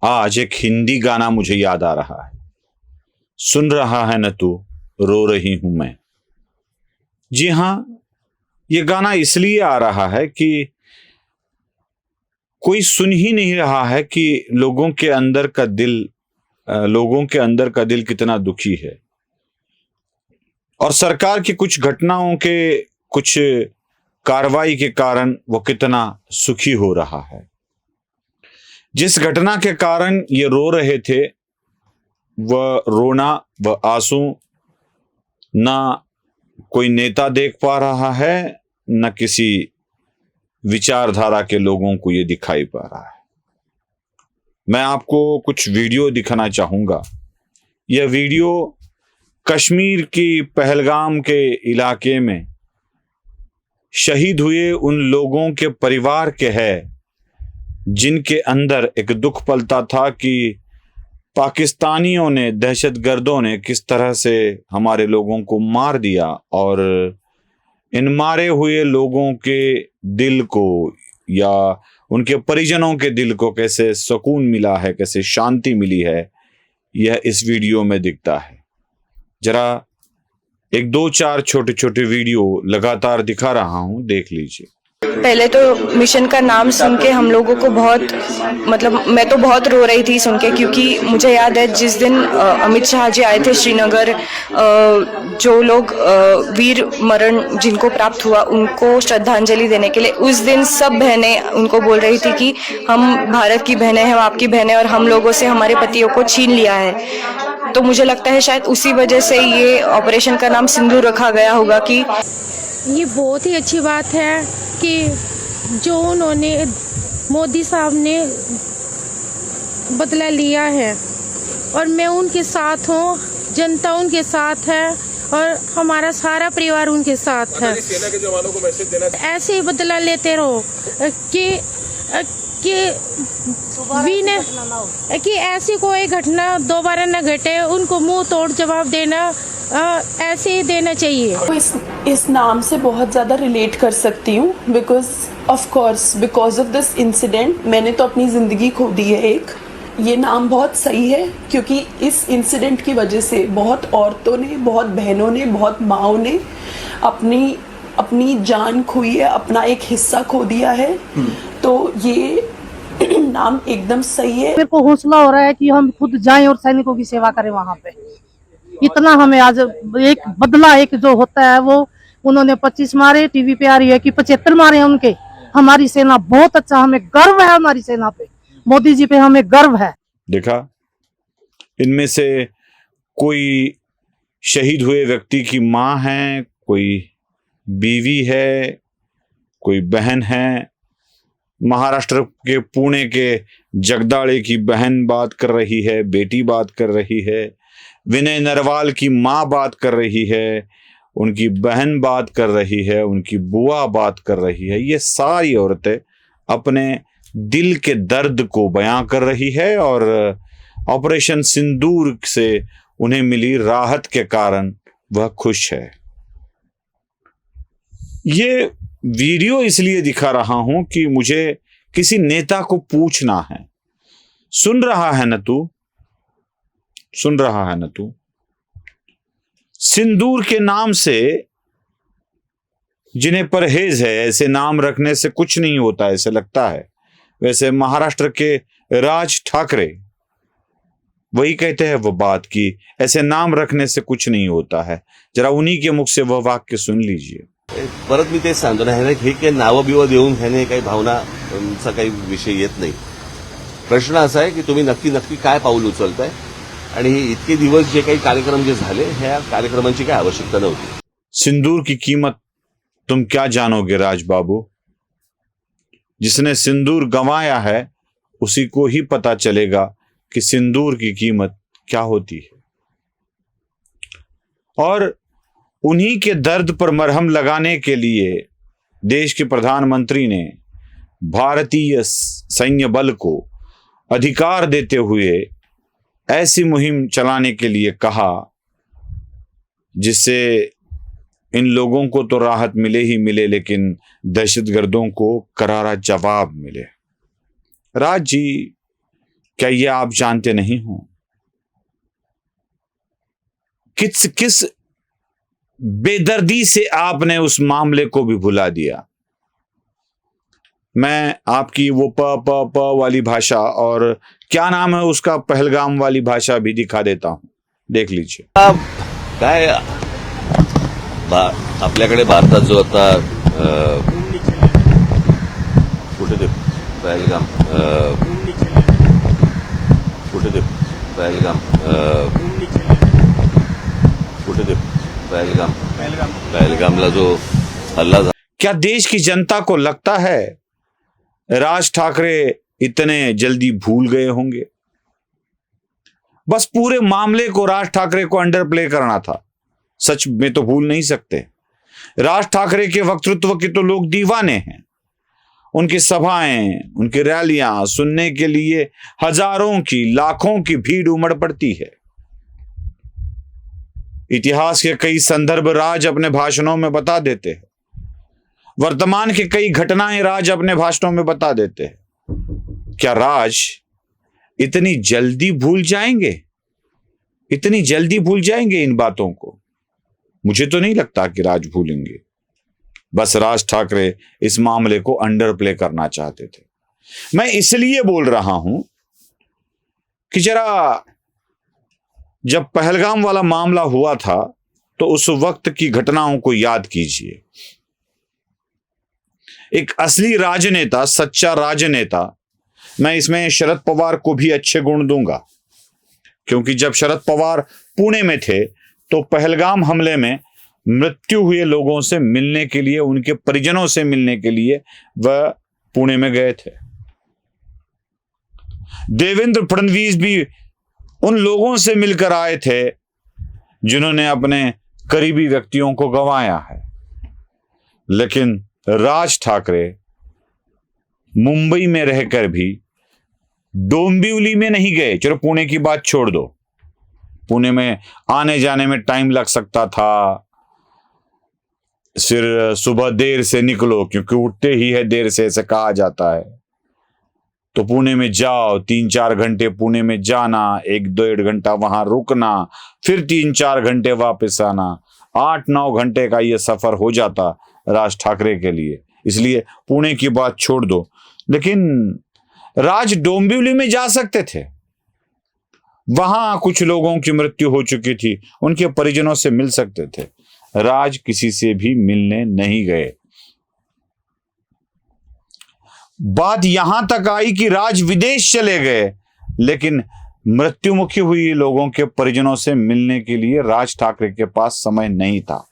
आज एक हिंदी गाना मुझे याद आ रहा है, सुन रहा है न तू, रो रही हूं मैं। जी हां, ये गाना इसलिए आ रहा है कि कोई सुन ही नहीं रहा है कि लोगों के अंदर का दिल कितना दुखी है और सरकार की कुछ घटनाओं के, कुछ कार्रवाई के कारण वो कितना सुखी हो रहा है। जिस घटना के कारण ये रो रहे थे, वह रोना, वह आंसू ना कोई नेता देख पा रहा है, न किसी विचारधारा के लोगों को ये दिखाई पा रहा है। मैं आपको कुछ वीडियो दिखाना चाहूंगा। यह वीडियो कश्मीर की पहलगाम के इलाके में शहीद हुए उन लोगों के परिवार के है, जिनके अंदर एक दुख पलता था कि पाकिस्तानियों ने, दहशतगर्दों ने किस तरह से हमारे लोगों को मार दिया और इन मारे हुए लोगों के दिल को या उनके परिजनों के दिल को कैसे सुकून मिला है, कैसे शांति मिली है, यह इस वीडियो में दिखता है। जरा एक दो चार छोटे छोटे वीडियो लगातार दिखा रहा हूं, देख लीजिए। पहले तो मिशन का नाम सुन के हम लोगों को बहुत, मतलब मैं तो बहुत रो रही थी सुन के, क्योंकि मुझे याद है जिस दिन अमित शाह जी आए थे श्रीनगर, जो लोग वीर मरण जिनको प्राप्त हुआ उनको श्रद्धांजलि देने के लिए, उस दिन सब बहनें उनको बोल रही थी कि हम भारत की बहनें हैं, हम आपकी बहनें, और हम लोगों से हमारे पतियों को छीन लिया है। तो मुझे लगता है शायद उसी वजह से ये ऑपरेशन का नाम सिंदूर रखा गया होगा। कि ये बहुत ही अच्छी बात है कि जो उन्होंने, मोदी साहब ने बदला लिया है और मैं उनके साथ हूँ, जनता उनके साथ है और हमारा सारा परिवार उनके साथ है। सेना के जवानों को मैसेज देना, ऐसे ही बदला लेते रहो कि ऐसी कोई घटना दोबारा न घटे, उनको मुंह तोड़ जवाब देना ऐसे ही देना चाहिए। इस नाम से बहुत ज़्यादा रिलेट कर सकती हूँ बिकॉज ऑफ दिस इंसिडेंट मैंने तो अपनी ज़िंदगी खो दी है एक। ये नाम बहुत सही है क्योंकि इस इंसिडेंट की वजह से बहुत औरतों ने, बहुत बहनों ने, बहुत माँओं ने अपनी जान खोई है, अपना एक हिस्सा खो दिया है। तो ये नाम एकदम सही है। मेरे को हौसला हो रहा है कि हम खुद जाएं और सैनिकों की सेवा करें वहाँ पे। इतना हमें आज एक बदला, एक जो होता है वो, उन्होंने 25 मारे, टीवी पे आ रही है कि 75 मारे हैं उनके। हमारी सेना बहुत अच्छा, हमें गर्व है हमारी सेना पे, मोदी जी पे हमें गर्व है। देखा, इनमें से कोई शहीद हुए व्यक्ति की माँ है, कोई बीवी है, कोई बहन है। महाराष्ट्र के पुणे के जगदाड़े की बहन बात कर रही है, बेटी बात कर रही है, विनय नरवाल की माँ बात कर रही है, उनकी बहन बात कर रही है, उनकी बुआ बात कर रही है। ये सारी औरतें अपने दिल के दर्द को बयां कर रही है और ऑपरेशन सिंदूर से उन्हें मिली राहत के कारण वह खुश है। ये वीडियो इसलिए दिखा रहा हूं कि मुझे किसी नेता को पूछना है, सुन रहा है न तू, सुन रहा है न तू। सिंदूर के नाम से जिन्हें परहेज है, ऐसे नाम रखने से कुछ नहीं होता ऐसे लगता है। वैसे महाराष्ट्र के राज ठाकरे वही कहते हैं वो बात कि ऐसे नाम रखने से कुछ नहीं होता है। जरा उन्हीं के मुख से वह वाक्य सुन लीजिए। परत मी तेच सांगतो ना, हे काही नावं बिवं देऊन ह्याने काही भावनाचा काही विषय येत नाही। प्रश्न असा आहे की तुम्ही नक्की काय पाऊल उचलताय आणि इतके दिवस जे काही कार्यक्रम जे झाले, ह्या कार्यक्रमांची काय आवश्यकता नव्हती। सिंदूर की कीमत तुम क्या जानोगे राज बाबू, जिसने सिंदूर गंवाया है उसी को ही पता चलेगा कि सिंदूर की कीमत क्या होती है। और उन्हीं के दर्द पर मरहम लगाने के लिए देश के प्रधानमंत्री ने भारतीय सैन्य बल को अधिकार देते हुए ऐसी मुहिम चलाने के लिए कहा जिससे इन लोगों को तो राहत मिले ही मिले, लेकिन दहशतगर्दों को करारा जवाब मिले। राज जी क्या ये आप जानते नहीं हो? किस बेदर्दी से आपने उस मामले को भी भुला दिया। मैं आपकी वो प वाली भाषा और क्या नाम है उसका, पहलगाम वाली भाषा भी दिखा देता हूं, देख लीजिए। काय आपल्याकडे भारतात जो आता कुठे ते पहलगाम कुठे ते पहलगाम कुठे ते पहलगामला जो हल्ला झाला, क्या देश की जनता को लगता है राज ठाकरे इतने जल्दी भूल गए होंगे? बस पूरे मामले को राज ठाकरे को अंडर प्ले करना था। सच में तो भूल नहीं सकते। राज ठाकरे के वक्तृत्व के तो लोग दीवाने हैं। उनकी सभाएं, उनकी रैलियां सुनने के लिए हजारों की, लाखों की भीड़ उमड़ पड़ती है। इतिहास के कई संदर्भ राज अपने भाषणों में बता देते हैं। वर्तमान की कई घटनाएं राज अपने भाषणों में बता देते हैं। क्या राज इतनी जल्दी भूल जाएंगे? इतनी जल्दी भूल जाएंगे इन बातों को? मुझे तो नहीं लगता कि राज भूलेंगे। बस राज ठाकरे इस मामले को अंडर प्ले करना चाहते थे। मैं इसलिए बोल रहा हूं कि जरा जब पहलगाम वाला मामला हुआ था तो उस वक्त की घटनाओं को याद कीजिए। एक असली राजनेता, सच्चा राजनेता, मैं इसमें शरद पवार को भी अच्छे गुण दूंगा, क्योंकि जब शरद पवार पुणे में थे तो पहलगाम हमले में मृत्यु हुए लोगों से मिलने के लिए, उनके परिजनों से मिलने के लिए वह पुणे में गए थे। देवेंद्र फडणवीस भी उन लोगों से मिलकर आए थे जिन्होंने अपने करीबी व्यक्तियों को गंवाया है। लेकिन राज ठाकरे मुंबई में रहकर भी डोंबिवली में नहीं गए। चलो पुणे की बात छोड़ दो, पुणे में आने जाने में टाइम लग सकता था। फिर सुबह देर से निकलो, क्योंकि उठते ही है देर से, ऐसे कहा जाता है। तो पुणे में जाओ, 3-4 घंटे पुणे में जाना, 1-1.5 घंटा वहां रुकना, फिर 3-4 घंटे वापस आना, 8-9 घंटे का यह सफर हो जाता राज ठाकरे के लिए। इसलिए पुणे की बात छोड़ दो। लेकिन राज डोंबिवली में जा सकते थे। वहां कुछ लोगों की मृत्यु हो चुकी थी, उनके परिजनों से मिल सकते थे। राज किसी से भी मिलने नहीं गए। बात यहां तक आई कि राज विदेश चले गए, लेकिन मृत्युमुखी हुई लोगों के परिजनों से मिलने के लिए राज ठाकरे के पास समय नहीं था।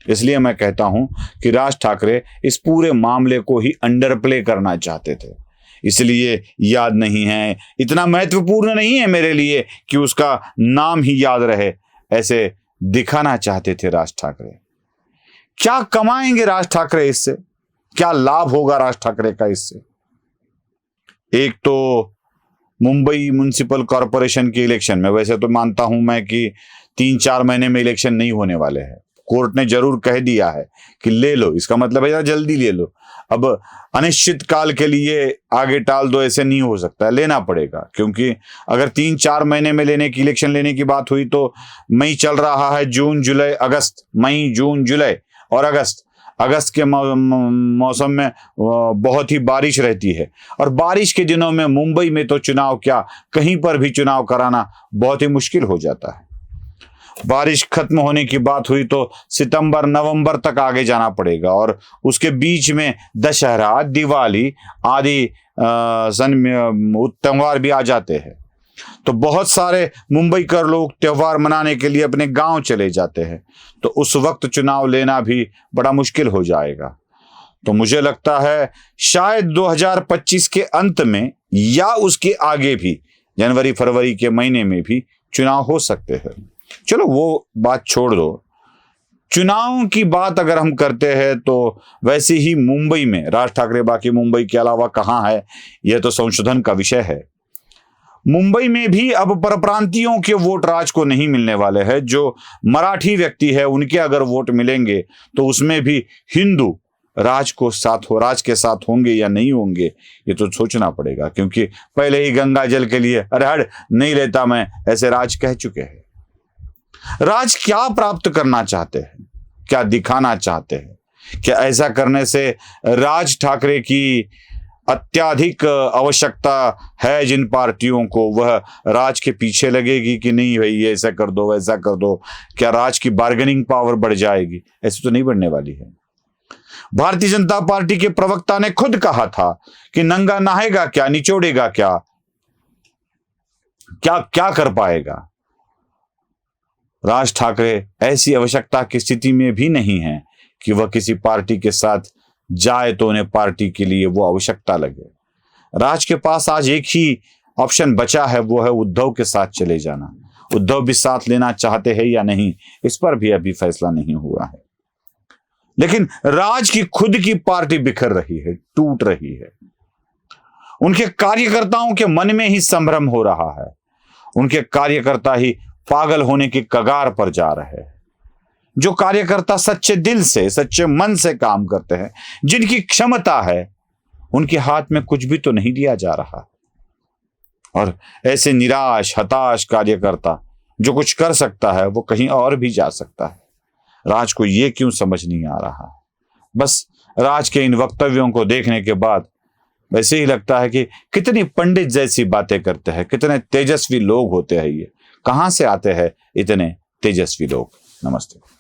इसलिए मैं कहता हूं कि राज ठाकरे इस पूरे मामले को ही अंडर प्ले करना चाहते थे, इसलिए याद नहीं है। इतना महत्वपूर्ण नहीं है मेरे लिए कि उसका नाम ही याद रहे, ऐसे दिखाना चाहते थे राज ठाकरे। क्या कमाएंगे राज ठाकरे इससे? क्या लाभ होगा राज ठाकरे का इससे? एक तो मुंबई म्युनिसिपल कॉरपोरेशन के इलेक्शन में, वैसे तो मानता हूं मैं कि 3-4 महीने में इलेक्शन नहीं होने वाले हैं। कोर्ट ने जरूर कह दिया है कि ले लो, इसका मतलब है जल्दी ले लो। अब अनिश्चित काल के लिए आगे टाल दो, ऐसे नहीं हो सकता है, लेना पड़ेगा। क्योंकि अगर 3-4 महीने में इलेक्शन लेने की बात हुई तो मई चल रहा है, जून जुलाई अगस्त, मई जून जुलाई और अगस्त के मौसम में बहुत ही बारिश रहती है, और बारिश के दिनों में मुंबई में तो चुनाव क्या, कहीं पर भी चुनाव कराना बहुत ही मुश्किल हो जाता है। बारिश खत्म होने की बात हुई तो सितंबर नवंबर तक आगे जाना पड़ेगा, और उसके बीच में दशहरा, दिवाली आदि त्योहार भी आ जाते हैं। तो बहुत सारे मुंबई के लोग त्योहार मनाने के लिए अपने गांव चले जाते हैं, तो उस वक्त चुनाव लेना भी बड़ा मुश्किल हो जाएगा। तो मुझे लगता है शायद 2025 के अंत में या उसके आगे भी जनवरी फरवरी के महीने में भी चुनाव हो सकते हैं। चलो वो बात छोड़ दो। चुनाव की बात अगर हम करते हैं तो वैसे ही मुंबई में राज ठाकरे बाकी मुंबई के अलावा कहां है, यह तो संशोधन का विषय है। मुंबई में भी अब परप्रांतियों के वोट राज को नहीं मिलने वाले हैं। जो मराठी व्यक्ति है उनके अगर वोट मिलेंगे तो उसमें भी हिंदू राज के साथ होंगे या नहीं होंगे, ये तो सोचना पड़ेगा, क्योंकि पहले ही गंगा जल के लिए अरे नहीं लेता मैं, ऐसे राज कह चुके हैं। राज क्या प्राप्त करना चाहते हैं, क्या दिखाना चाहते हैं? क्या ऐसा करने से राज ठाकरे की अत्याधिक आवश्यकता है जिन पार्टियों को, वह राज के पीछे लगेगी कि नहीं भाई ये ऐसा कर दो वैसा कर दो? क्या राज की बार्गेनिंग पावर बढ़ जाएगी? ऐसी तो नहीं बढ़ने वाली है। भारतीय जनता पार्टी के प्रवक्ता ने खुद कहा था कि नंगा नहाएगा क्या, निचोड़ेगा क्या, क्या क्या कर पाएगा? राज ठाकरे ऐसी आवश्यकता की स्थिति में भी नहीं है कि वह किसी पार्टी के साथ जाए तो उन्हें पार्टी के लिए वो आवश्यकता लगे। राज के पास आज एक ही ऑप्शन बचा है, वो है उद्धव के साथ चले जाना। उद्धव भी साथ लेना चाहते हैं या नहीं, इस पर भी अभी फैसला नहीं हुआ है। लेकिन राज की खुद की पार्टी बिखर रही है, टूट रही है। उनके कार्यकर्ताओं के मन में ही संभ्रम हो रहा है। उनके कार्यकर्ता ही पागल होने की कगार पर जा रहे हैं। जो कार्यकर्ता सच्चे दिल से, सच्चे मन से काम करते हैं, जिनकी क्षमता है, उनके हाथ में कुछ भी तो नहीं दिया जा रहा। और ऐसे निराश, हताश कार्यकर्ता जो कुछ कर सकता है वो कहीं और भी जा सकता है। राज को ये क्यों समझ नहीं आ रहा? बस राज के इन वक्तव्यों को देखने के बाद वैसे ही लगता है कि कितनी पंडित जैसी बातें करते हैं, कितने तेजस्वी लोग होते हैं ये, कहां से आते हैं इतने तेजस्वी लोग। नमस्ते।